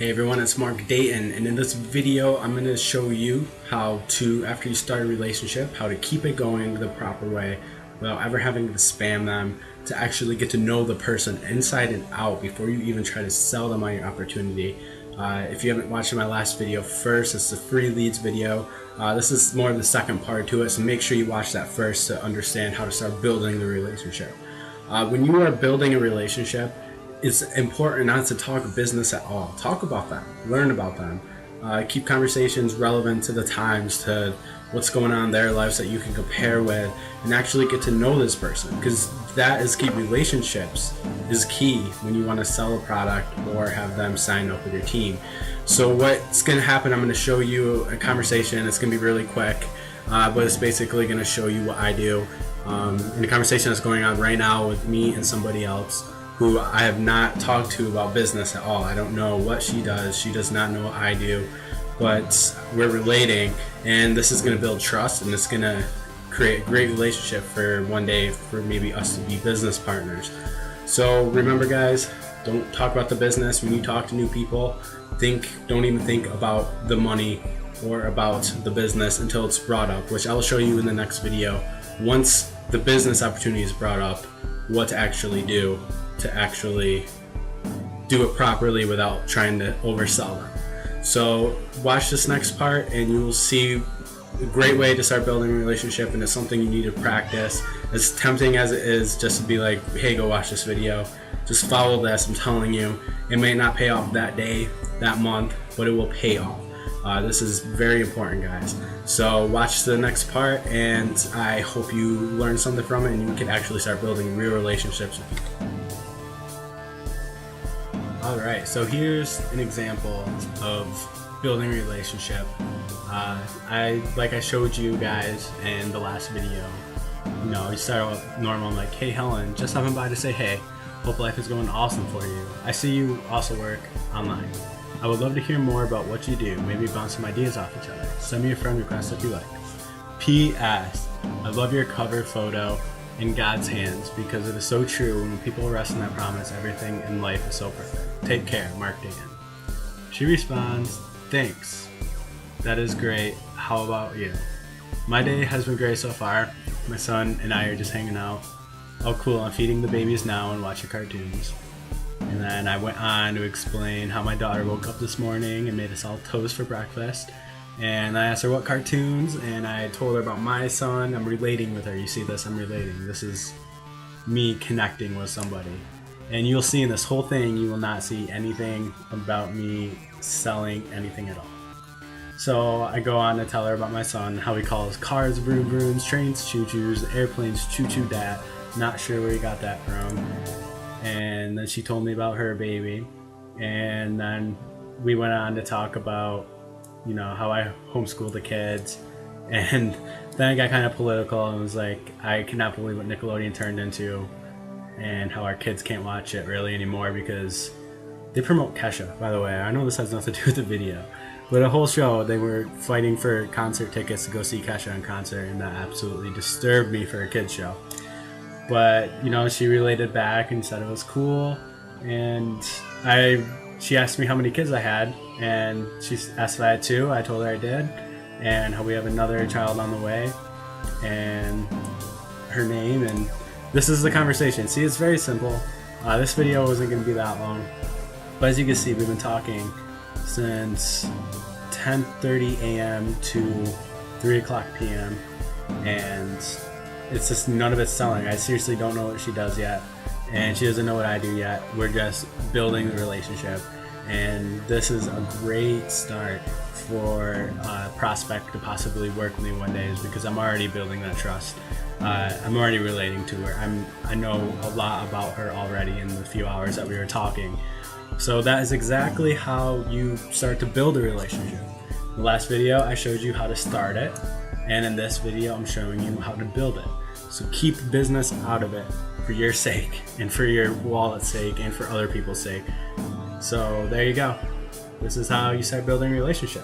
Hey everyone, it's Mark Dayton, and in this video I'm going to show you how to, after you start a relationship, how to keep it going the proper way without ever having to spam them, to actually get to know the person inside and out before you even try to sell them on your opportunity. If you haven't watched my last video first, it's the free leads video. This is more of the second part to it, so make sure you watch that first to understand how to start building the relationship. When you are building a relationship, it's important not to talk business at all. Talk about them, learn about them, keep conversations relevant to the times, to what's going on in their lives that you can compare with, and actually get to know this person, because that is key. Relationships is key when you want to sell a product or have them sign up with your team. So what's going to happen, I'm going to show you a conversation. It's going to be really quick, but it's basically going to show you what I do in a conversation that's going on right now with me and somebody else who I have not talked to about business at all. I don't know what she does. She does not know what I do, but we're relating, and this is going to build trust, and it's going to create a great relationship for one day for maybe us to be business partners. So remember, guys, don't talk about the business when you talk to new people. Don't even think about the money or about the business until it's brought up, which I'll show you in the next video. Once the business opportunity is brought up, what to actually do to actually do it properly without trying to oversell them. So watch this next part and you'll see a great way to start building a relationship, and it's something you need to practice. As tempting as it is just to be like, hey, go watch this video, just follow this. I'm telling you, it may not pay off that day, that month, but it will pay off. This is very important, guys. So watch the next part, and I hope you learn something from it and you can actually start building real relationships with people. Alright, so here's an example of building a relationship. Like I showed you guys in the last video, you start out normal. I'm like, hey Helen, just stopping by to say hey, hope life is going awesome for you. I see you also work online. I would love to hear more about what you do, maybe bounce some ideas off each other. Send me a friend request if you like. P.S. I love your cover photo in God's hands, because it is so true. When people rest in that promise, everything in life is so perfect. Take care, Mark Dayton. She responds, thanks. That is great. How about you? My day has been great so far. My son and I are just hanging out. Oh cool, I'm feeding the babies now and watching cartoons. And then I went on to explain how my daughter woke up this morning and made us all toast for breakfast. And I asked her what cartoons, and I told her about my son. I'm relating with her. You see this? I'm relating. This is me connecting with somebody. And you'll see in this whole thing, you will not see anything about me selling anything at all. So I go on to tell her about my son, how he calls cars vroom vrooms, trains choo-choos, airplanes choo-choo-dat. Not sure where he got that from. And then she told me about her baby. And then we went on to talk about how I homeschool the kids, and then I got kind of political and was like, I cannot believe what Nickelodeon turned into, and how our kids can't watch it really anymore because they promote Kesha, by the way. I know this has nothing to do with the video, but a whole show, they were fighting for concert tickets to go see Kesha in concert, and that absolutely disturbed me for a kids show. But she related back and said it was cool, and she asked me how many kids I had, and she asked if I had 2. I told her I did, and how we have another child on the way, and her name, and this is the conversation. See, it's very simple. This video wasn't going to be that long, but as you can see, we've been talking since 10:30 a.m. to 3 o'clock p.m., and it's just none of it's selling. I seriously don't know what she does yet, and she doesn't know what I do yet. We're just building the relationship, and this is a great start for a prospect to possibly work with me one day, is because I'm already building that trust. I'm already relating to her. I know a lot about her already in the few hours that we were talking. So that is exactly how you start to build a relationship. In the last video, I showed you how to start it, and in this video, I'm showing you how to build it. So keep business out of it for your sake, and for your wallet's sake, and for other people's sake. So there you go. This is how you start building a relationship.